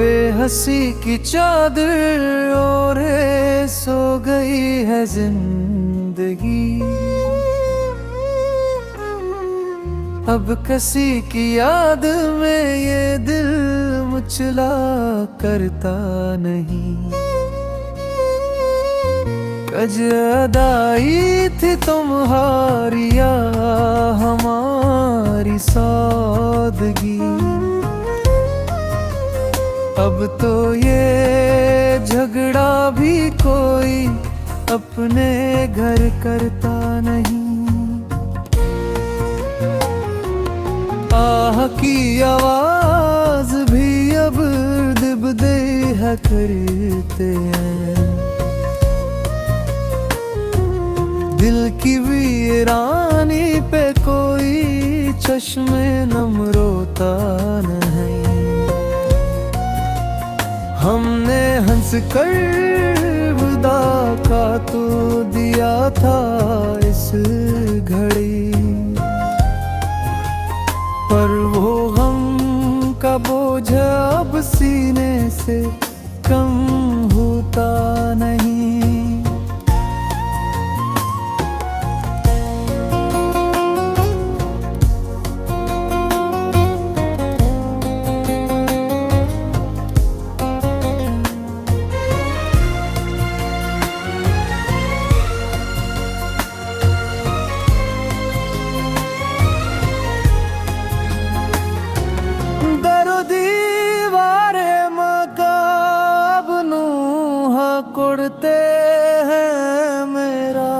बेहसी की चादर ओढ़े सो गई है जिंदगी। अब किसी की याद में ये दिल मुचला करता नहीं। कज अदाई थी तुम्हारी या हमारी सादगी। अब तो ये झगड़ा भी कोई अपने घर करता नहीं। आह की आवाज भी अब दिबदे है करते हैं। दिल की वीरानी पे कोई चश्मे नम रोता नहीं। हमने हंस कर विदा का तो दिया था इस घड़ी, पर वो गम का बोझ अब सीने से कम होता नहीं। कुड़ते हैं मेरा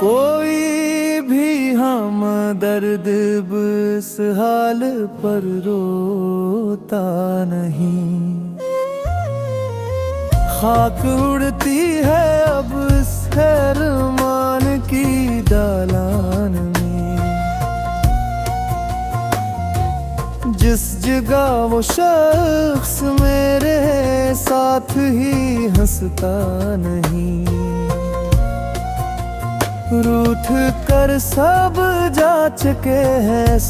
कोई भी हम दर्द इस हाल पर रोता नहीं। खाक उड़ती है अब इस खैरमान की दालान में। जिस जगह वो शख्स मेरे साथ ही हंसता नहीं। रूठ कर सब जा चुके हैं इस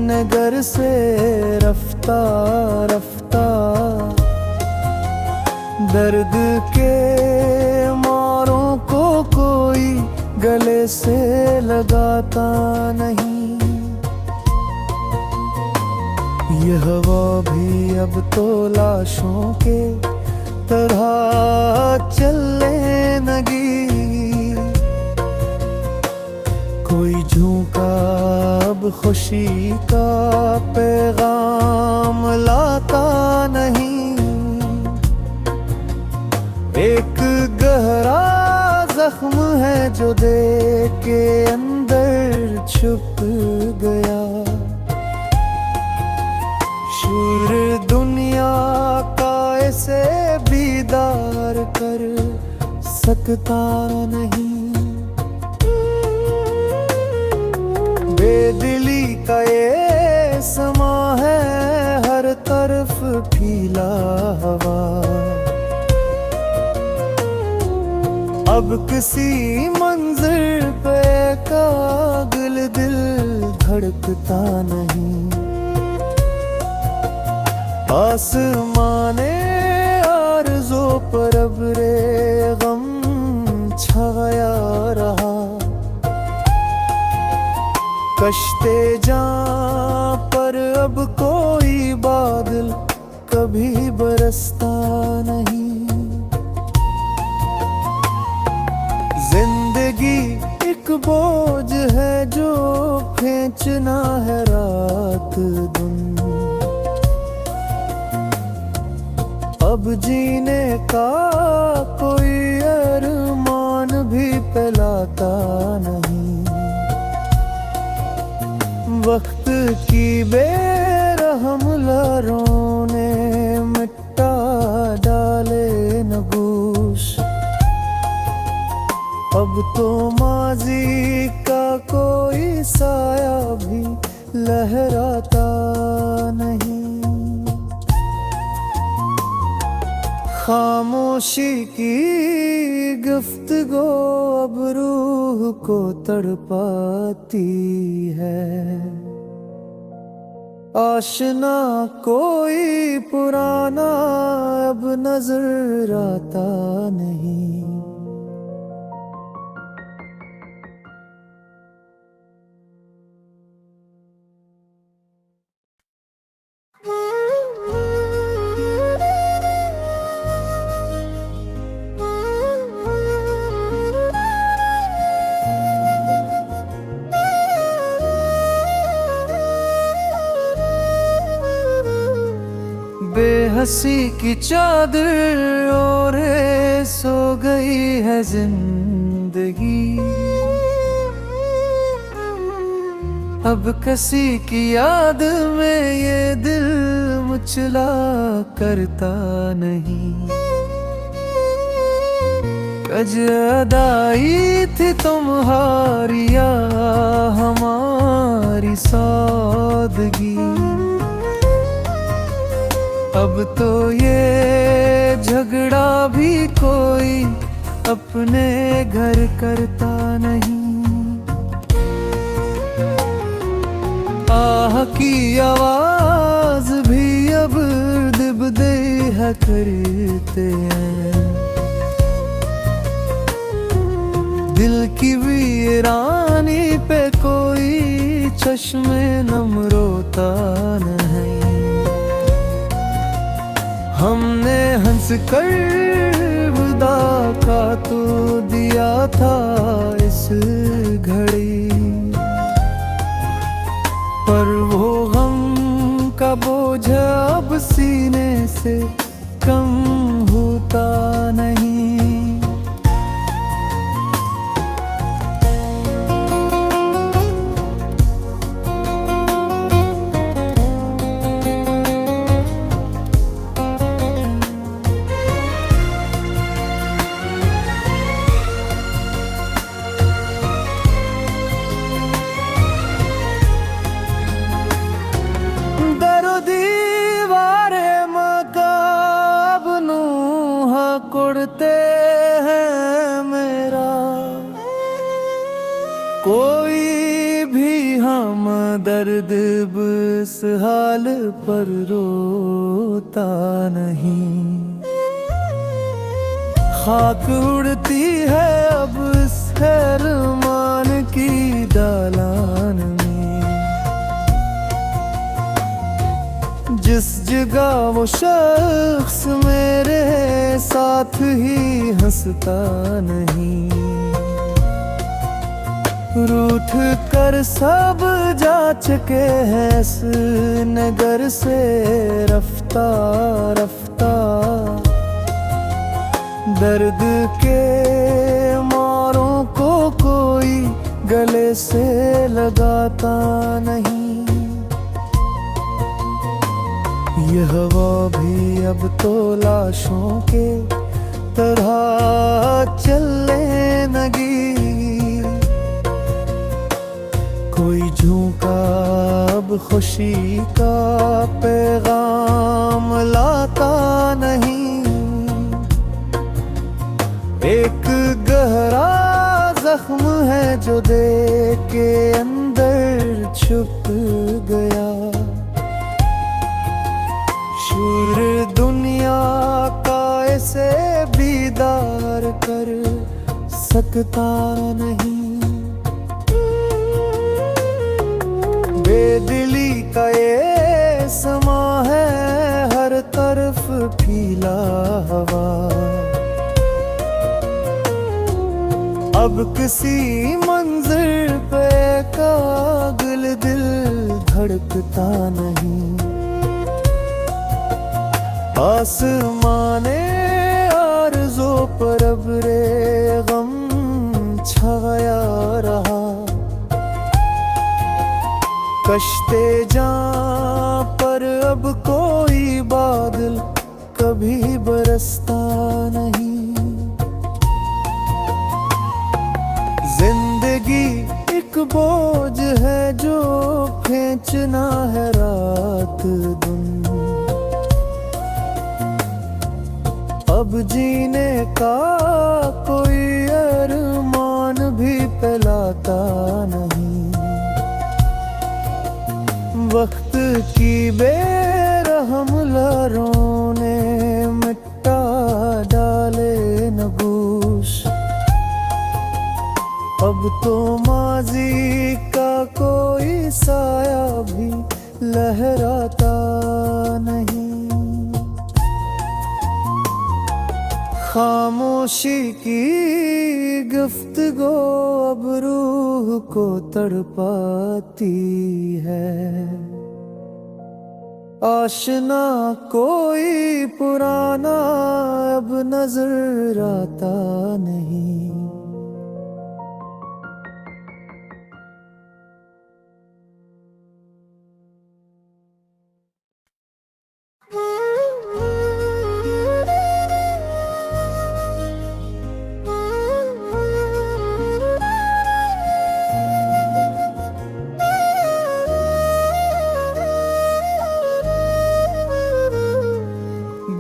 नगर से रफ्ता रफ्ता। दर्द के मारों को कोई गले से लगाता नहीं। ये हवा भी अब तो लाशों के तरह चलने लगी। कोई झोंका अब खुशी का पैगाम लाता नहीं। एक गहरा जख्म है जो देख के अंदर छुप गया। शूर दुनिया का ऐसे बीदार कर सकता नहीं। बेदिली का ये समा है हर तरफ फीला हवा। अब किसी मंजिल पे कागल दिल धड़कता नहीं। आसमाने आरज़ो पर अब रे गम छाया रहा। कश्ते जां पर अब कोई बादल कभी बरसता नहीं। जिंदगी एक बोझ है जो खींचना है रात दिन। अब जीने का कोई अरमान भी पिलाता नहीं। वक्त की बेरहम लहरों ने मिटा डाले नगूश। अब तो माजी का कोई साया भी लहराता नहीं। खामोशी की गुफ्तगू अब रूह को तड़पाती है। आशना कोई पुराना अब नजर आता नहीं। बेहसी की चादर ओढ़े सो गई है जिंदगी। अब किसी की याद में ये दिल मुचला करता नहीं। कज अदाई थी तुम्हारी या हमारी सादगी। अब तो ये झगड़ा भी कोई अपने घर करता नहीं। आह की आवाज भी अब दिबदे है करते हैं। दिल की वीरानी पे कोई चश्मे नम रोता नहीं। हमने हंस कर विदा का तो दिया था इस घड़ी, पर वो गम का बोझ अब सीने से कम होता नहीं। कुड़ते हैं मेरा कोई भी हम दर्द इस हाल पर रोता नहीं। खाक उड़ती है अब इस खैरमान की दालान में। जिस जगह वो शख्स मेरे साथ ही हंसता नहीं। रूठ कर सब जा चुके हैं इस नगर से रफ्ता रफ्ता। दर्द के मारों को कोई गले से लगाता नहीं। ये हवा भी अब तो लाशों के तरह चलने लगी। कोई झोंका अब खुशी का पैगाम लाता नहीं। एक गहरा जख्म है जो देख के अंदर छुप गया। शूर दुनिया का ऐसे दीदार कर सकता नहीं। बेदिली का ये समा है हर तरफ फीला हवा। अब किसी मंजिल पे कागल दिल धड़कता नहीं। आसमाने आरज़ो पर अब रे गम छाया रहा। कश्ते जां पर अब कोई बादल कभी बरसता नहीं। जिंदगी एक बोझ है जो खींचना है रात दिन। अब जीने का कोई अरमान भी फैलाता नहीं। वक्त की बेरहम लहरों ने मिटा डाले नगूश। अब तो माजी का कोई साया भी लहराता नहीं। खामोशी की गुफ्तगू अब रूह को तड़पाती है। आशना कोई पुराना अब नजर आता नहीं।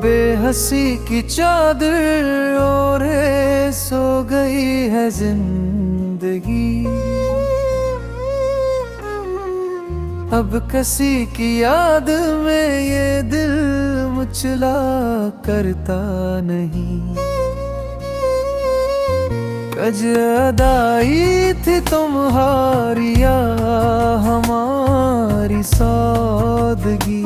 बेहसी की चादर ओढ़े सो गई है जिंदगी। अब किसी की याद में ये दिल मुचला करता नहीं। कज अदाई थी तुम्हारी या हमारी सादगी।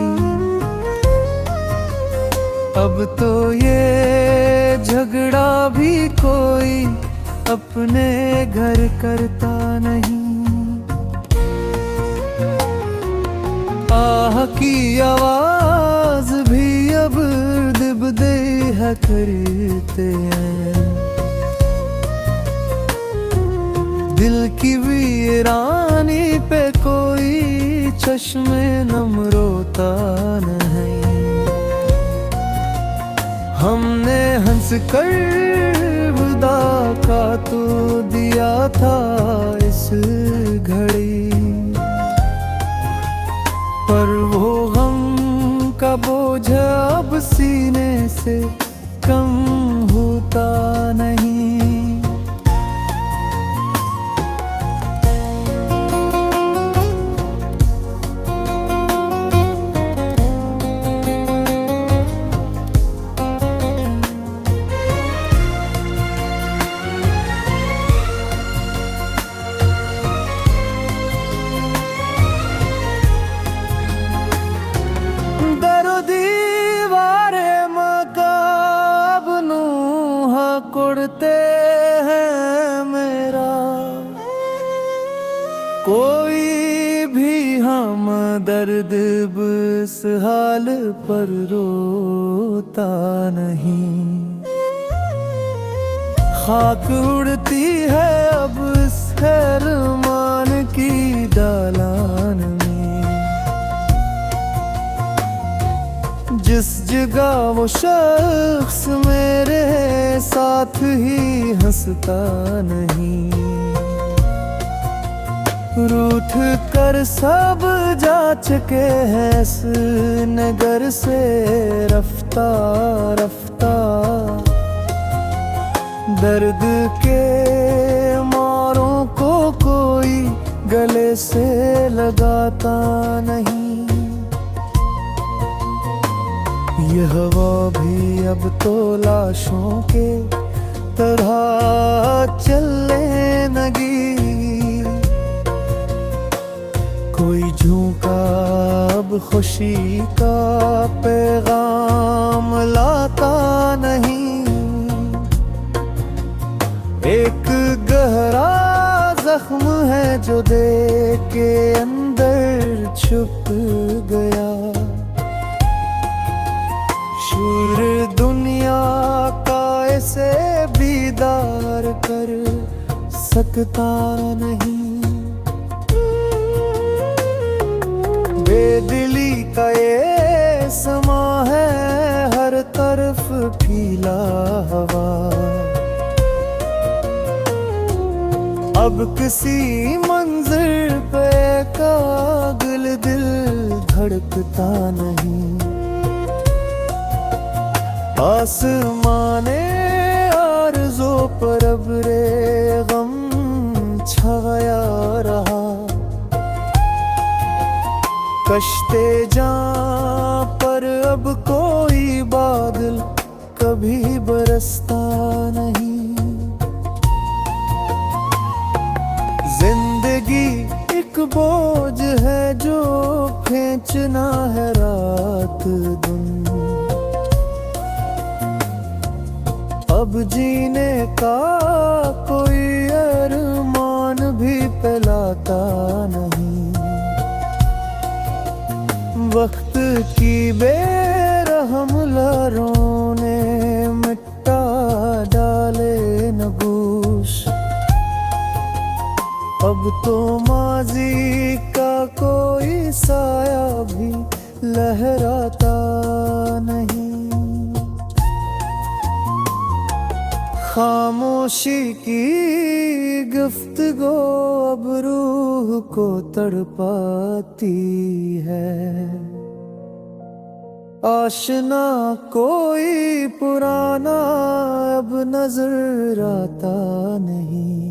अब तो ये झगड़ा भी कोई अपने घर करता नहीं। आह की आवाज भी अब दिबदे है करते हैं। दिल की वीरानी पे कोई चश्मे नम रोता नहीं। हमने हंस कर विदा का तो दिया था इस घड़ी। पर वो गम का बोझ अब सीने से कम होता नहीं। कुड़ते हैं मेरा कोई भी हम दर्द इस हाल पर रोता नहीं। खाक उड़ती है अब इस खैरमान की दालान में। जिस जगह वो शख्स मेरे साथ ही हंसता नहीं। रूठ कर सब जा चुके हैं इस नगर से रफ्ता रफ्ता। दर्द के मारों को कोई गले से लगाता नहीं। ये हवा भी अब तो लाशों के तरह चलने लगी। कोई झोंका अब खुशी का पैगाम लाता नहीं। एक गहरा जख्म है जो देख के अंदर छुप गया। शूर दुनिया का ऐसे बीदार कर सकता नहीं। बेदिली का ये समा है हर तरफ फैला हवा। अब किसी मंजिल पे कागल दिल धड़कता नहीं। आसमाने आरज़ो पर अब रे गम छाया रहा। कश्ते जा पर अब कोई बादल कभी बरसता नहीं। जिंदगी एक बोझ है जो खींचना है रात दिन। अब जीने का कोई अरमान भी पलाता नहीं। वक्त की बेरहम लहरों ने मिटा डाले नगूश। अब तो माजी का कोई साया भी लहराता नहीं। खामोशी की गुफ्तगू अब रूह को तड़पाती है। आशना कोई पुराना अब नजर आता नहीं।